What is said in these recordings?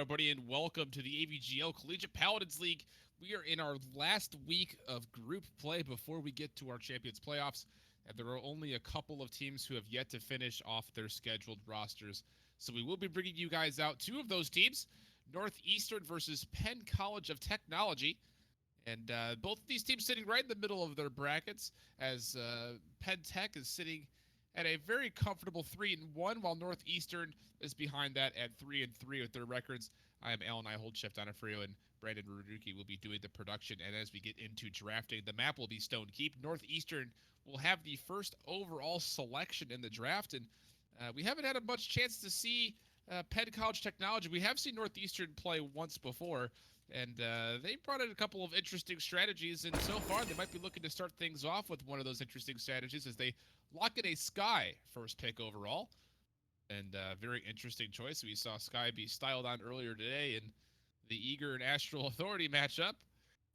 everybody, and welcome to the AVGL Collegiate Paladins League. We are in our last week of group play before we get to our Champions Playoffs, and there are only a couple of teams who have yet to finish off their scheduled rosters. So we will be bringing you guys out two of those teams, Northeastern versus Penn College of Technology. And both of these teams sitting right in the middle of their brackets, as Penn Tech is sitting at a very comfortable 3-1, while Northeastern is behind that at 3-3 with their records. I am Alan. I hold Chef Donofrio, and Brandon Ruduki will be doing the production. And as we get into drafting, the map will be Stone Keep. Northeastern will have the first overall selection in the draft, and we haven't had a much chance to see Penn College Technology. We have seen Northeastern play once before, and they brought in a couple of interesting strategies, and so far they might be looking to start things off with one of those interesting strategies as they lock in a Sky first pick overall. And very interesting choice. We saw Sky be styled on earlier today in the Eager and Astral Authority matchup.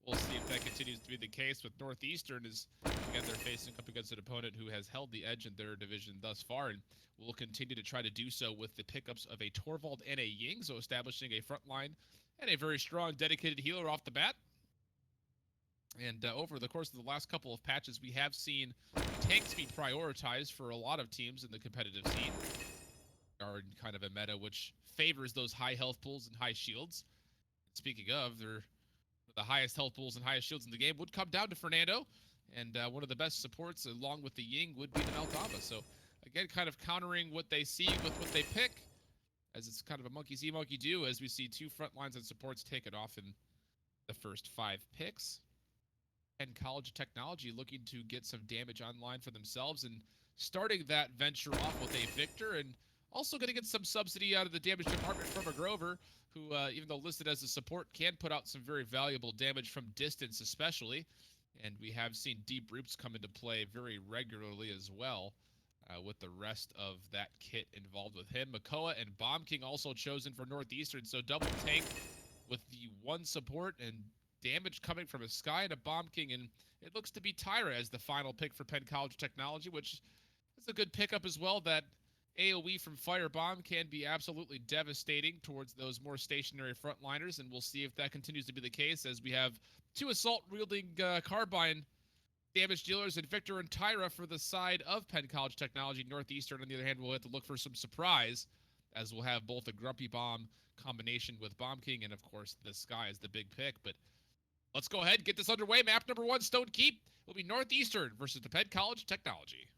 We'll see if that continues to be the case with Northeastern, as again they're facing up against an opponent who has held the edge in their division thus far, and will continue to try to do so with the pickups of a Torvald and a Ying, so establishing a front line and a very strong dedicated healer off the bat. And over the course of the last couple of patches, we have seen tanks be prioritized for a lot of teams in the competitive scene. Are in kind of a meta which favors those high health pools and high shields. Speaking of, the highest health pools and highest shields in the game would come down to Fernando, and one of the best supports along with the Ying would be the Meltamba. So again, kind of countering what they see with what they pick, as it's kind of a monkey see, monkey do, as we see two front lines and supports take it off in the first 5 picks. And College of Technology looking to get some damage online for themselves and starting that venture off with a Victor, and also going to get some subsidy out of the damage department from a Grover, who, even though listed as a support, can put out some very valuable damage from distance especially. And we have seen Deep Roots come into play very regularly as well, with the rest of that kit involved with him. Makoa and Bomb King also chosen for Northeastern, so double tank with the 1 support and damage coming from a Sky and a Bomb King. And it looks to be Tyra as the final pick for Penn College Technology, which is a good pickup as well. That AoE from Firebomb can be absolutely devastating towards those more stationary frontliners, and we'll see if that continues to be the case, as we have 2 assault-wielding carbine damage dealers in Victor and Tyra for the side of Penn College Technology. Northeastern, on the other hand, will have to look for some surprise, as we'll have both a Grumpy Bomb combination with Bomb King, and of course the Sky is the big pick. But let's go ahead and get this underway. Map number 1, Stone Keep, will be Northeastern versus the Penn College Technology.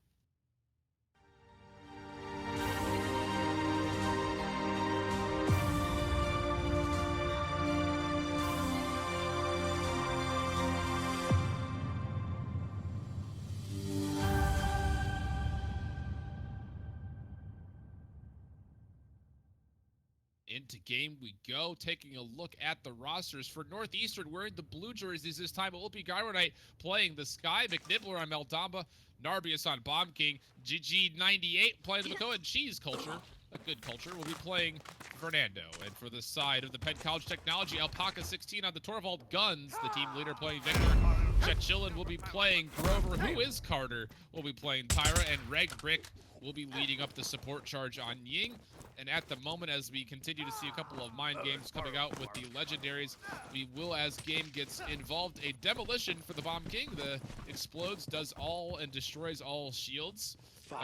Into game we go, taking a look at the rosters for Northeastern. Wearing the blue jerseys this time, it will be Gyro Knight playing the Sky, McNibbler on Meltamba, Narbius on Bomb King, GG98 playing the Makoa, and Cheese Culture, a good culture, will be playing Fernando. And for the side of the Penn College Technology, Alpaca 16 on the Torvald Guns, the team leader playing Victor. Chechillin will be playing Grover, who is Carter, will be playing Tyra, and Reg Brick will be leading up the support charge on Ying. And at the moment, as we continue to see a couple of mind games coming out with the legendaries, we will, as game gets involved, a demolition for the Bomb King. The explodes, does all and destroys all shields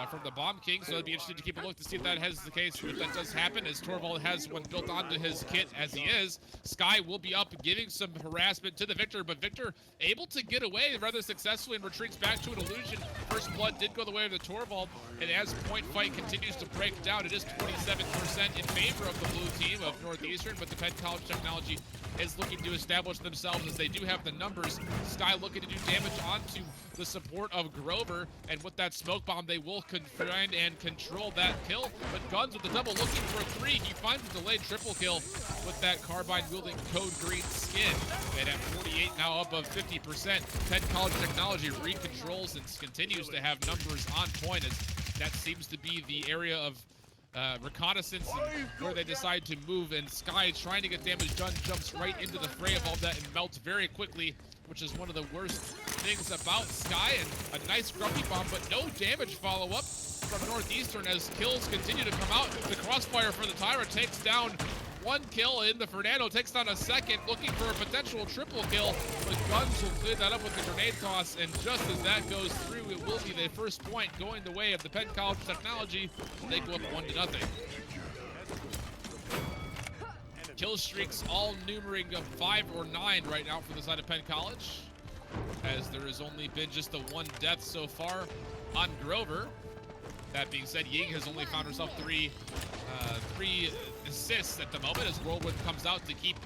from the Bomb King, so it'd be interesting to keep a look to see if that has the case, if that does happen, as Torvald has one built onto his kit as he is. Sky will be up, giving some harassment to the Victor, but Victor able to get away rather successfully and retreats back to an illusion. First blood did go the way of the Torvald, and as point fight continues to break down, it is 27% in favor of the blue team of Northeastern, but the Penn College Technology is looking to establish themselves as they do have the numbers. Sky looking to do damage onto the support of Grover, and with that smoke bomb they will confine and control that kill. But Guns with the double looking for a 3. He finds a delayed triple kill with that carbine wielding Code Green skin. And at 48 now above 50%, Penn College Technology recontrols and continues to have numbers on point, as that seems to be the area of reconnaissance and where they decide to move, and Sky trying to get damage done jumps right into the fray of all that and melts very quickly, which is one of the worst things about Sky. And a nice Grumpy Bomb, but no damage follow-up from Northeastern as kills continue to come out. The crossfire for the Tyra takes down one kill in. The Fernando takes down a second, looking for a potential triple kill, but Guns will clear that up with the grenade toss, and just as that goes through, it will be the first point going the way of the Penn College Technology. They go up 1-0. Kill streaks all numbering of 5 or 9 right now for the side of Penn College, as there has only been just the one death so far on Grover. That being said, Ying has only found herself three assists at the moment as Whirlwind comes out to keep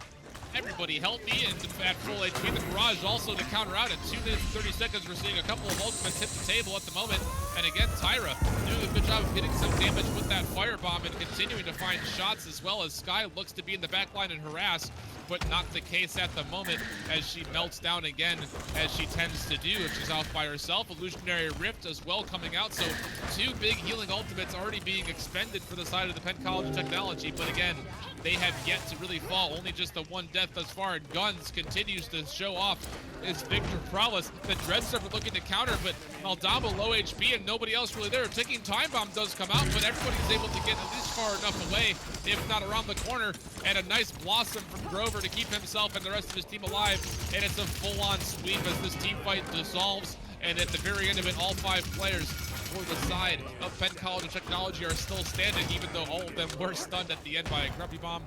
everybody healthy and at full HP. The Barrage also to counter out at 2 minutes and 30 seconds. We're seeing a couple of ultimates hit the table at the moment. And again, Tyra doing a good job of getting some damage with that firebomb and continuing to find shots, as well as Sky looks to be in the back line and harass, but not the case at the moment as she melts down again, as she tends to do if she's off by herself. Illusionary Rift as well coming out, so 2 big healing ultimates already being expended for the side of the Penn College Technology, but again, they have yet to really fall. Only just the one death thus far, and Guns continues to show off his Victor prowess. The Dread Serpent looking to counter, but Maldama low HP and nobody else really there. Ticking Time Bomb does come out, but everybody's able to get at least far enough away, if not around the corner, and a nice Blossom from Grover to keep himself and the rest of his team alive, and it's a full-on sweep as this team fight dissolves, and at the very end of it, all 5 players for the side of Penn College Technology are still standing, even though all of them were stunned at the end by a Grumpy Bomb.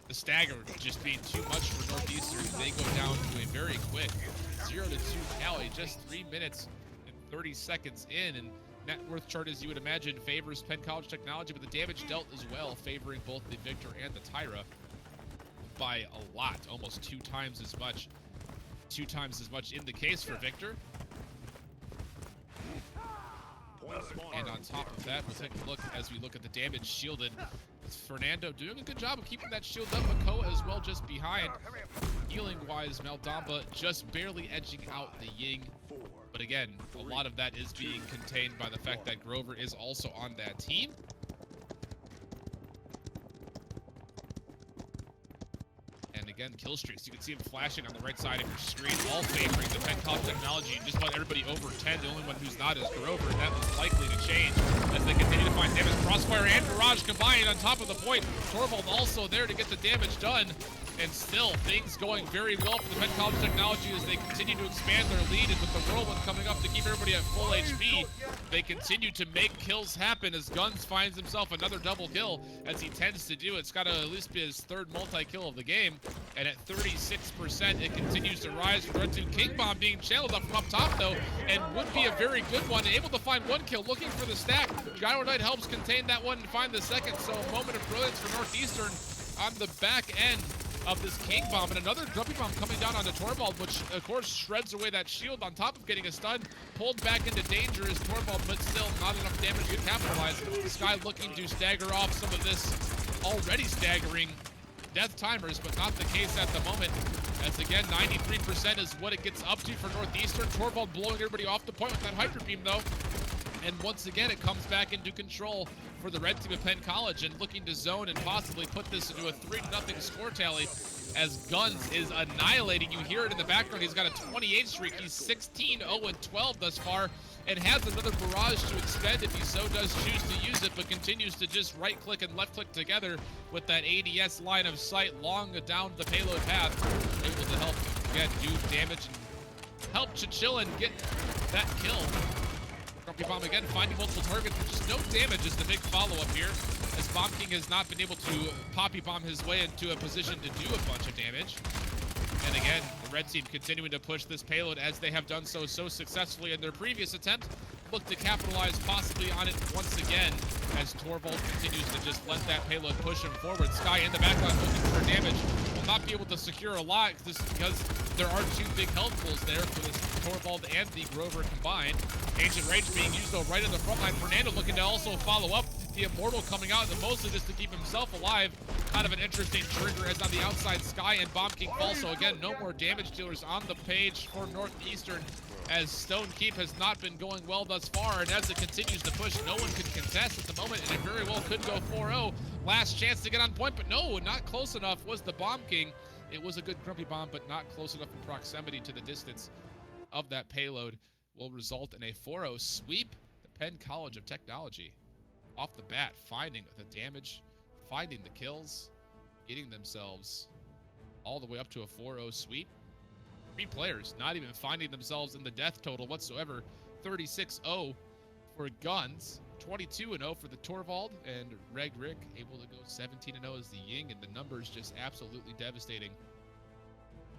The stagger just being too much for Northeastern. They go down to a very quick 0-2 tally, just 3 minutes and 30 seconds in, and net worth chart, as you would imagine, favors Penn College Technology, but the damage dealt as well, favoring both the Victor and the Tyra by a lot, almost 2 times as much. 2 times as much in the case for Victor. And on top of that, we'll take a look as we look at the damage shielded. It's Fernando doing a good job of keeping that shield up. Makoa as well just behind. Healing-wise, Maldamba just barely edging out the Ying. But again, a lot of that is being contained by the fact that Grover is also on that team. And again, kill streaks. You can see them flashing on the right side of your screen, all favoring the Penn College Technology. Just about everybody over 10. The only one who's not is Grover, and that is likely to change as they continue to find damage. Crossfire and Barrage combined on top of the point. Torvald also there to get the damage done. And still, things going very well for the Penn College Technology as they continue to expand their lead, and with the Whirlwind coming up to keep everybody at full HP, they continue to make kills happen as Guns finds himself another double kill, as he tends to do. It's got to at least be his 3rd multi-kill of the game, and at 36%, it continues to rise. Red 2 King Bomb being channeled up from up top, though, and would be a very good one. Able to find 1 kill, looking for the stack. Gyro Knight helps contain that one and find the second, so a moment of brilliance for Northeastern on the back end of this King Bomb, and another Grumpy Bomb coming down onto Torvald, which of course shreds away that shield on top of getting a stun. Pulled back into danger is Torvald, but still not enough damage to capitalize. Sky looking to stagger off some of this already staggering death timers, but not the case at the moment. As again, 93% is what it gets up to for Northeastern. Torvald blowing everybody off the point with that Hydro Beam though. And once again, it comes back into control for the red team of Penn College, and looking to zone and possibly put this into a 3-0 score tally as Guns is annihilating. You hear it in the background. He's got a 28 streak. He's 16-0-12 thus far, and has another barrage to expend if he so does choose to use it, but continues to just right-click and left-click together with that ADS line of sight long down the payload path, able to help, again, do damage and help Chichillin get that kill. Grumpy Bomb again, finding multiple targets, but just no damage is the big follow-up here, as Bomb King has not been able to Poppy Bomb his way into a position to do a bunch of damage. And again, the red team continuing to push this payload as they have done so successfully in their previous attempt. Look to capitalize possibly on it once again as Torvald continues to just let that payload push him forward. Sky in the backline looking for damage. Will not be able to secure a lot just because there are 2 big health pools there for this Torvald and the Grover combined. Ancient Rage being used though right in the front line. Fernando looking to also follow up. The Immortal coming out, and mostly just to keep himself alive. Kind of an interesting trigger as on the outside, Sky and Bomb King fall. So again, no more damage dealers on the page for Northeastern, as Stone Keep has not been going well thus far, and as it continues to push, no one can contest at the moment, and it very well could go 4-0. Last chance to get on point, but no, not close enough was the Bomb King. It was a good Grumpy Bomb, but not close enough in proximity to the distance of that payload. Will result in a 4-0 sweep. The Penn College of Technology off the bat, finding the damage, finding the kills, getting themselves all the way up to a 4-0 sweep. 3 players not even finding themselves in the death total whatsoever. 36-0 for Guns, 22-0 for the Torvald, and Reg Rick able to go 17-0 as the Ying, and the numbers just absolutely devastating.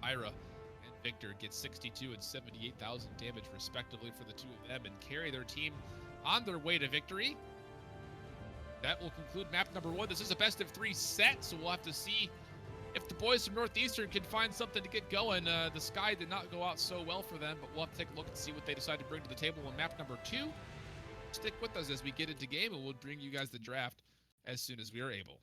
Ira and Victor get 62 and 78,000 damage respectively for the two of them and carry their team on their way to victory. That will conclude map number 1. This is a best of 3 set, so we'll have to see if the boys from Northeastern can find something to get going. The sky did not go out so well for them, but we'll have to take a look and see what they decide to bring to the table on map number 2. Stick with us as we get into game, and we'll bring you guys the draft as soon as we are able.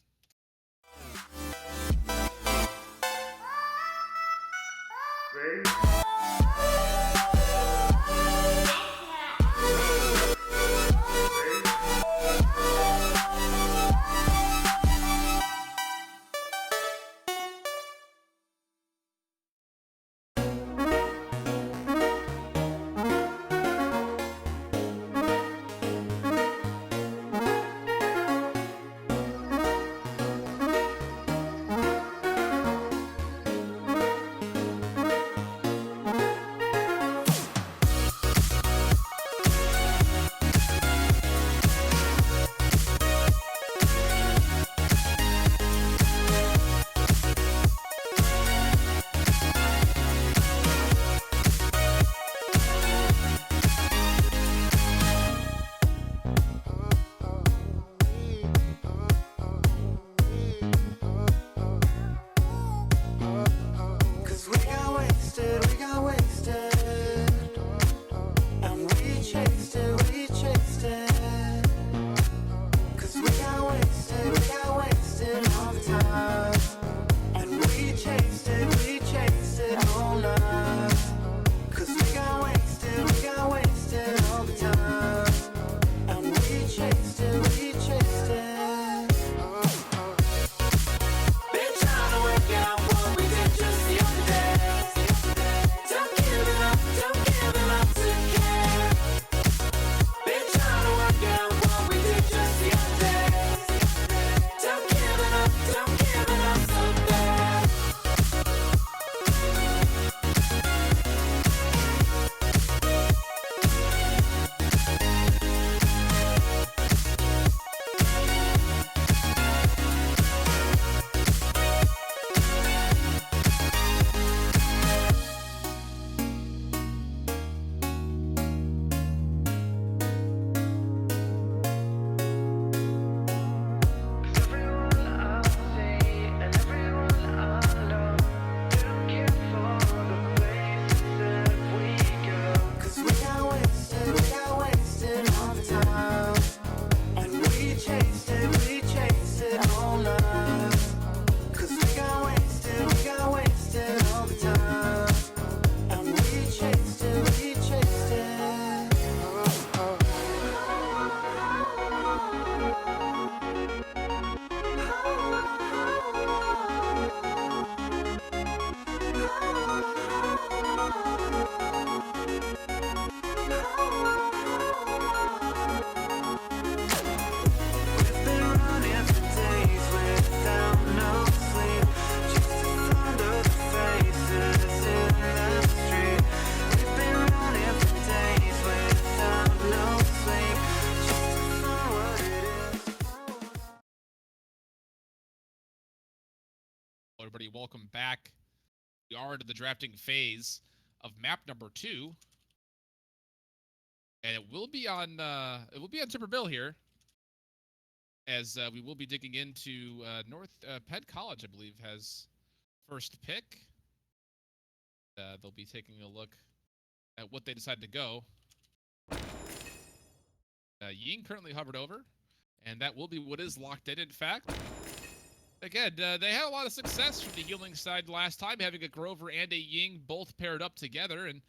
Everybody, welcome back. We are into the drafting phase of map number 2, and it will be on Timber Bill here, as we will be digging into Penn College, I believe, has first pick. They'll be taking a look at what they decide to go. Ying currently hovered over, and that will be what is locked in fact. Again, they had a lot of success from the healing side last time, having a Grover and a Ying both paired up together, and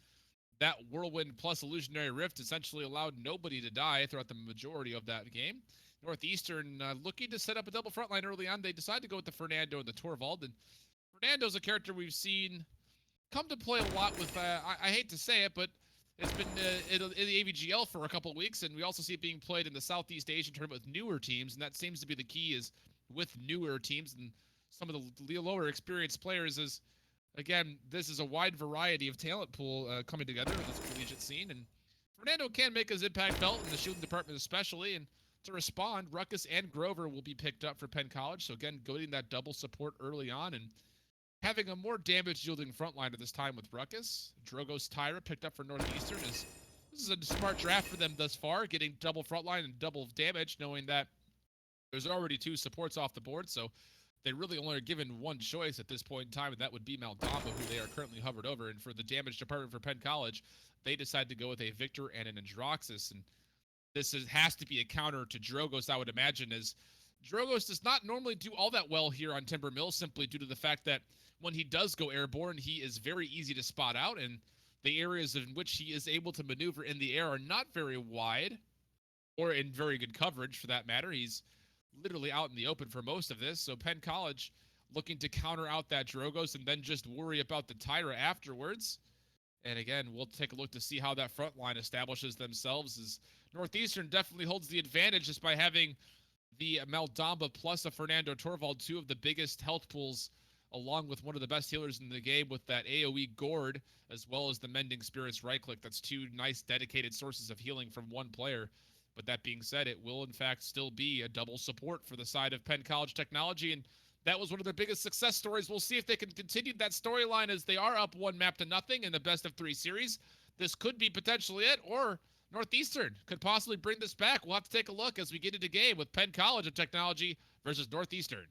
that Whirlwind plus Illusionary Rift essentially allowed nobody to die throughout the majority of that game. Northeastern looking to set up a double frontline early on. They decided to go with the Fernando and the Torvald, and Fernando's a character we've seen come to play a lot with, I hate to say it, but it's been in the AVGL for a couple of weeks, and we also see it being played in the Southeast Asian tournament with newer teams, and that seems to be the key, is with newer teams, and some of the lower experienced players is, again, this is a wide variety of talent pool coming together in this collegiate scene, and Fernando can make his impact felt in the shooting department especially, and to respond, Ruckus and Grover will be picked up for Penn College, so again, getting that double support early on, and having a more damage-yielding frontliner this time with Ruckus. Drogos Tyra picked up for Northeastern. This is a smart draft for them thus far, getting double frontline and double damage, knowing that there's already 2 supports off the board, so they really only are given one choice at this point in time, and that would be Maldamba, who they are currently hovered over. And for the damage department for Penn College, they decided to go with a Victor and an Androxus, and this has to be a counter to Drogos, I would imagine, as Drogos does not normally do all that well here on Timber Mill, simply due to the fact that when he does go airborne, he is very easy to spot out, and the areas in which he is able to maneuver in the air are not very wide, or in very good coverage for that matter. He's literally out in the open for most of this, so Penn College looking to counter out that Drogos and then just worry about the Tyra afterwards. And again, we'll take a look to see how that front line establishes themselves, as Northeastern definitely holds the advantage just by having the Maldamba plus a Fernando Torvald, 2 of the biggest health pools, along with one of the best healers in the game with that AoE Gourd, as well as the Mending Spirits right click. That's 2 nice dedicated sources of healing from one player. But that being said, it will in fact still be a double support for the side of Penn College Technology, and that was one of their biggest success stories. We'll see if they can continue that storyline, as they are up 1-0 in the best of 3 series. This could be potentially it, or Northeastern could possibly bring this back. We'll have to take a look as we get into game with Penn College of Technology versus Northeastern.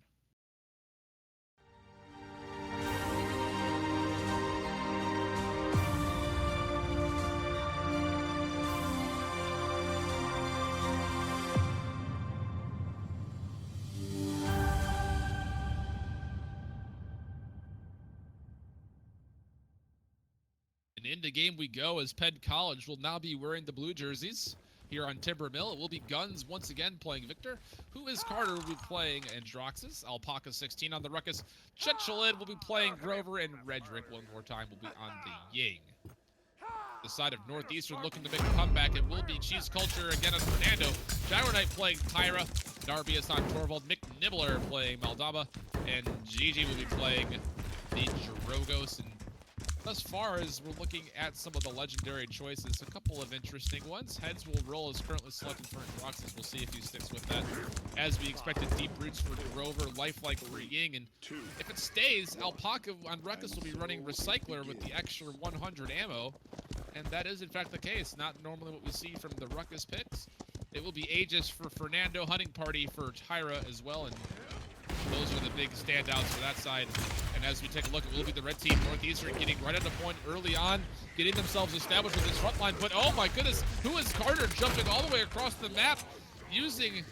Into game we go, as Penn College will now be wearing the blue jerseys here on Timber Mill. It will be Guns once again playing Victor. Who is Carter will be playing Androxus. Alpaca 16 on the Ruckus. Checholid will be playing Grover, and Redrick one more time will be on the Ying. The side of Northeastern looking to make a comeback. It will be Cheese Culture again on Fernando. Gyro Knight playing Tyra. Darbius on Torvald. Mick Nibbler playing Maldaba. And Gigi will be playing the Drogos. And thus far, as we're looking at some of the legendary choices, a couple of interesting ones. Heads will roll as currently selected for Androxus. We'll see if he sticks with that. As we expected, Deep Roots for Grover, Lifelike for Ying, and if it stays, Alpaca on Ruckus will be running Recycler with the extra 100 ammo, and that is in fact the case. Not normally what we see from the Ruckus picks. It will be Aegis for Fernando, Hunting Party for Tyra as well, and those are the big standouts for that side. And as we take a look, it will be the red team, Northeastern, getting right at the point early on, getting themselves established with this front line. But oh my goodness, who is Carter jumping all the way across the map, using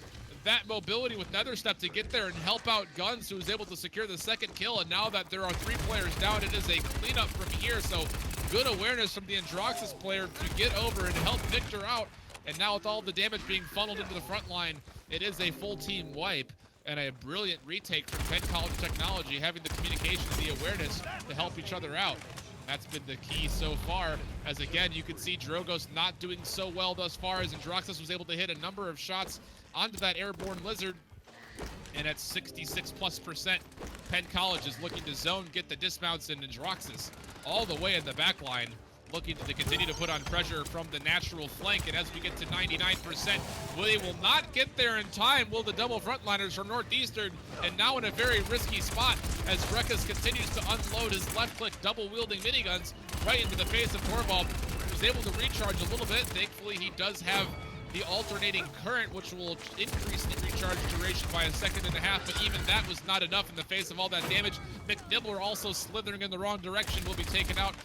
that mobility with Nether Step to get there and help out Guns, who was able to secure the second kill. And now that there are 3 players down, it is a cleanup from here. So good awareness from the Androxus player to get over and help Victor out. And now with all the damage being funneled into the front line, it is a full team wipe. And a brilliant retake from Penn College Technology, having the communication and the awareness to help each other out. That's been the key so far, as again, you can see Drogos not doing so well thus far, as Androxus was able to hit a number of shots onto that airborne lizard. And at 66+%, Penn College is looking to zone, get the dismounts, and Androxus all the way in the back line, looking to continue to put on pressure from the natural flank. And as we get to 99%, they will not get there in time, will the double frontliners from Northeastern, and now in a very risky spot as Ruckus continues to unload his left-click double-wielding miniguns right into the face of Torvald, who's able to recharge a little bit. Thankfully, he does have the alternating current, which will increase the recharge duration by 1.5 seconds, but even that was not enough in the face of all that damage. Mick Nibbler also slithering in the wrong direction will be taken out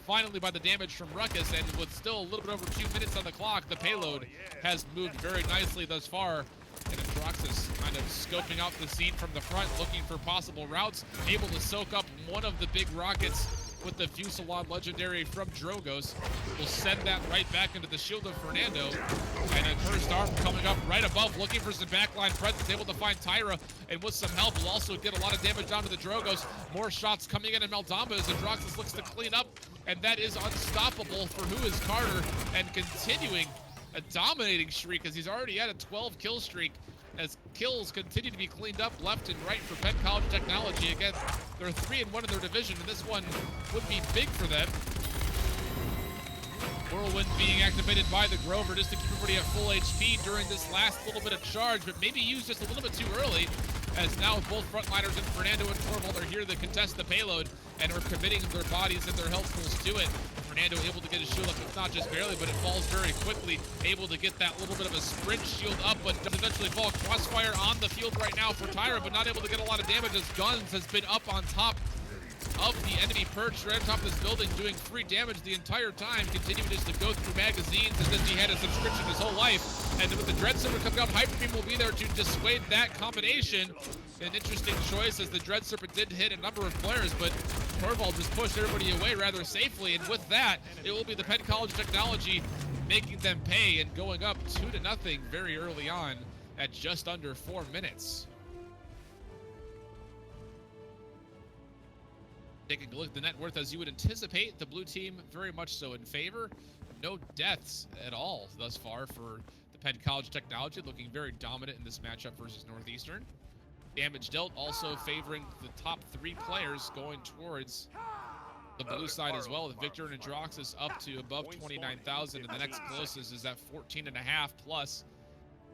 finally by the damage from Ruckus, and with still a little bit over 2 minutes on the clock, the payload has moved very nicely thus far. And Androxus kind of scoping out the scene from the front, looking for possible routes, able to soak up one of the big rockets with the Fusillon legendary from Drogos. Will send that right back into the shield of Fernando. And a cursed arm coming up right above, looking for some backline presence, able to find Tyra, and with some help will also get a lot of damage onto the Drogos. More shots coming in Maldamba as Androxus looks to clean up, and that is unstoppable for Who is Carter, and continuing a dominating streak as he's already at a 12 kill streak. as kills continue to be cleaned up left and right for Penn College Technology. Again, they're 3-1 in their division, and this one would be big for them. Whirlwind being activated by the Grover just to keep everybody at full HP during this last little bit of charge, but maybe used just a little bit too early, as now both frontliners and Fernando and Torvald are here to contest the payload and are committing their bodies and their health pools to it. Fernando able to get his shield up, it's not just barely, but it falls very quickly, able to get that little bit of a sprint shield up, but does eventually fall. Crossfire on the field right now for Tyra, but not able to get a lot of damage as Guns has been up on top of the enemy perch right on top of this building, doing free damage the entire time, continuing just to go through magazines as if he had a subscription his whole life. And with the Dread Serpent coming out, Hyper Beam will be there to dissuade that combination. An interesting choice, as the Dread Serpent did hit a number of players, but Torvald just pushed everybody away rather safely. And with that, it will be the Penn College Technology making them pay and going up 2-0 very early on at just under 4 minutes. Taking a look at the net worth, as you would anticipate, the blue team very much so in favor. No deaths at all thus far for the Penn College Technology, looking very dominant in this matchup versus Northeastern. Damage dealt also favoring the top 3 players going towards the blue side as well, with Victor and Androxus up to above 29,000, and the next closest is at 14.5 plus.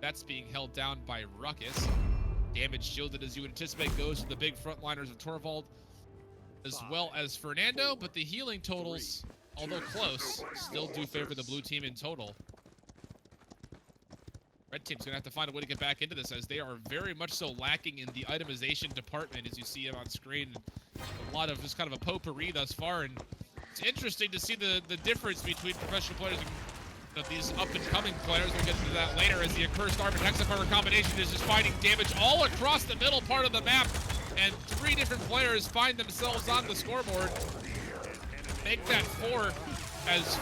That's being held down by Ruckus. Damage shielded, as you would anticipate, goes to the big frontliners of Torvald as well as Fernando, but the healing totals, although close, still do favor the blue team in total. Red team's gonna have to find a way to get back into this, as they are very much so lacking in the itemization department, as you see it on screen. A lot of just kind of a potpourri thus far, and it's interesting to see the difference between professional players and these up-and-coming players. We'll get into that later, as the Accursed Arm and Hexafire combination is just finding damage all across the middle part of the map, and 3 different players find themselves on the scoreboard. Make that 4, as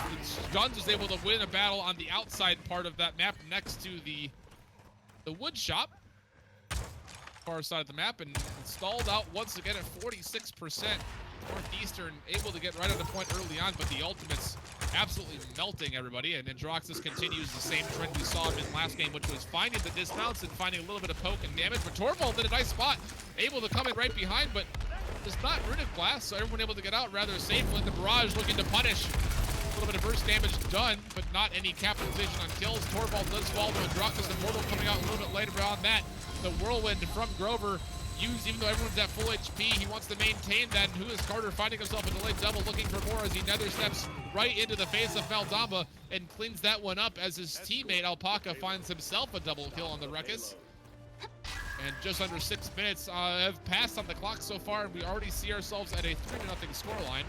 Guns was able to win a battle on the outside part of that map next to the wood shop, far side of the map, and stalled out once again at 46%. Northeastern able to get right on the point early on, but the ultimates absolutely melting everybody, and Androxus continues the same trend we saw in last game, which was finding the dismounts and finding a little bit of poke and damage. But Torvald in a nice spot, able to come in right behind, but just not Runic Blast, so everyone able to get out rather safely. The Barrage looking to punish. A little bit of burst damage done, but not any capitalization on kills. Torvald does fall to Androxus, and Mortal coming out a little bit later on that. The Whirlwind from Grover used, even though everyone's at full HP, he wants to maintain that. And who is Carter finding himself a delayed double, looking for more as he nether steps right into the face of Maldamba and cleans that one up, as his teammate Alpaca finds himself a double kill on the Ruckus. And just under 6 minutes have passed on the clock so far, and we already see ourselves at a 3-0 scoreline.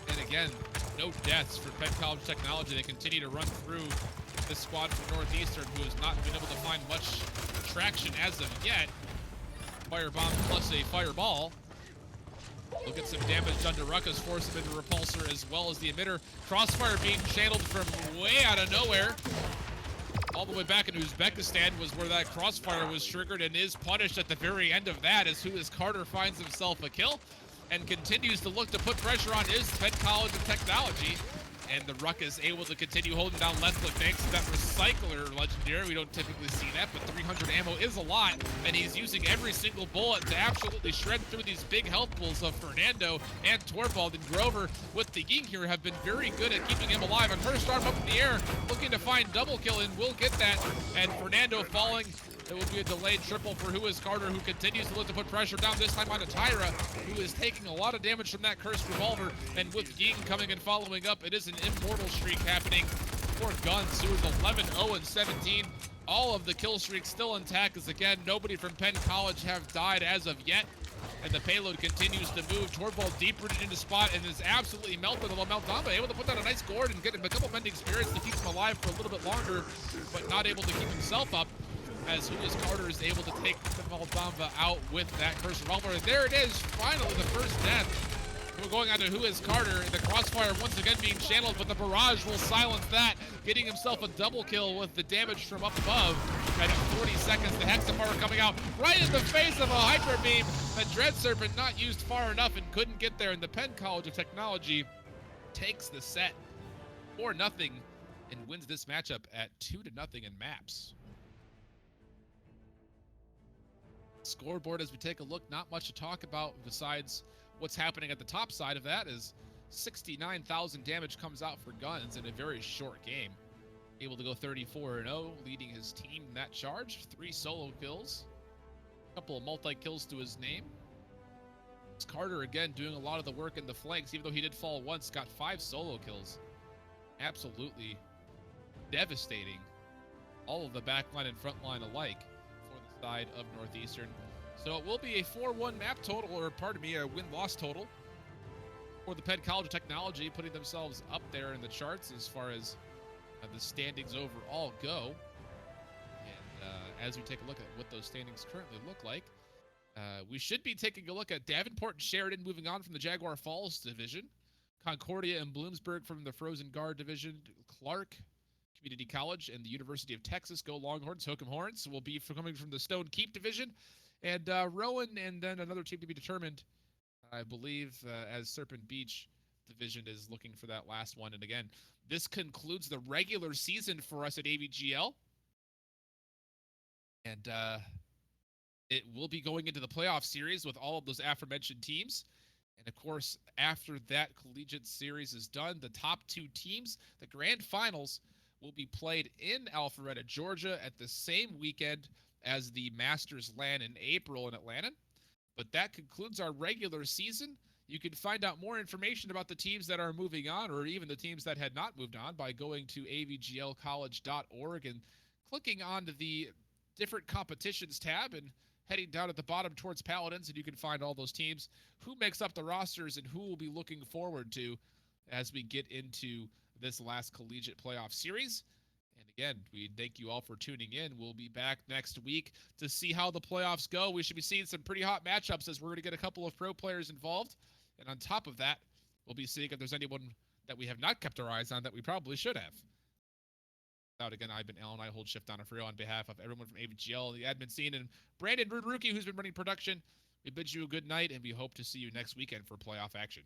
And again, no deaths for Penn College Technology. They continue to run through this squad from Northeastern, who has not been able to find much traction as of yet. Firebomb plus a fireball. We'll get some damage done to Ruckus, force him into Repulsor as well as the emitter. Crossfire being channeled from way out of nowhere. All the way back in Uzbekistan was where that crossfire was triggered, and is punished at the very end of that, as Who is Carter finds himself a kill and continues to look to put pressure on his Penn College of Technology. And the Ruckus able to continue holding down left click thanks to that Recycler legendary. We don't typically see that, but 300 ammo is a lot, and he's using every single bullet to absolutely shred through these big health pools of Fernando and Torvald. And Grover with the Ying here have been very good at keeping him alive. And Accursed Arm up in the air, looking to find double kill, and will get that. And Fernando falling. It will be a delayed triple for Who is Carter, who continues to look to put pressure down, this time onto Tyra, who is taking a lot of damage from that cursed revolver. And with Ying coming and following up, it is an immortal streak happening for Guns, who is 11-0-17. All of the kill streaks still intact, as again, nobody from Penn College have died as of yet. And the payload continues to move. Torvald deep rooted into spot and is absolutely melted. Although Maldamba able to put down a nice gourd and get him a couple mending spirits to keep him alive for a little bit longer, but not able to keep himself up, as Who is Carter is able to take the Maldamba out with that cursed revolver. And there it is, finally the first death. We're going on to Who is Carter. The crossfire once again being channeled, but the barrage will silence that, getting himself a double kill with the damage from up above. Right at 40 seconds, the Hexafire coming out right in the face of a Hyper Beam. The Dread Serpent not used far enough and couldn't get there, and the Penn College of Technology takes the set 4-0 and wins this matchup at 2-0 in maps. Scoreboard, as we take a look, not much to talk about besides what's happening at the top side of that is 69,000 damage comes out for Guns in a very short game. Able to go 34-0, leading his team in that charge. 3 solo kills, a couple of multi-kills to his name. It's Carter again doing a lot of the work in the flanks, even though he did fall once, got 5 solo kills. Absolutely devastating all of the backline and front line alike for the side of Northeastern. So it will be a 4-1 map total, or pardon me, a win-loss total for the Penn College of Technology, putting themselves up there in the charts as far as the standings overall go. And as we take a look at what those standings currently look like, we should be taking a look at Davenport and Sheridan moving on from the Jaguar Falls division. Concordia and Bloomsburg from the Frozen Guard division. Clark Community College and the University of Texas go Longhorns. Hook'em Horns will be coming from the Stone Keep division. And Rowan, and then another team to be determined, I believe, as Serpent Beach division is looking for that last one. And again, this concludes the regular season for us at AVGL. And it will be going into the playoff series with all of those aforementioned teams. And of course, after that collegiate series is done, the top 2 teams, the grand finals, will be played in Alpharetta, Georgia at the same weekend as the Masters LAN in April in Atlanta. But that concludes our regular season. You can find out more information about the teams that are moving on, or even the teams that had not moved on, by going to avglcollege.org and clicking on the different competitions tab and heading down at the bottom towards Paladins, and you can find all those teams, who makes up the rosters, and who we'll be looking forward to as we get into this last collegiate playoff series. And again, we thank you all for tuning in. We'll be back next week to see how the playoffs go. We should be seeing some pretty hot matchups, as we're going to get a couple of pro players involved. And on top of that, we'll be seeing if there's anyone that we have not kept our eyes on that we probably should have. Again, I've been Alan. I hold shift on for you on behalf of everyone from AVGL, the admin scene, and Brandon Rude Rookie, who's been running production. We bid you a good night, and we hope to see you next weekend for playoff action.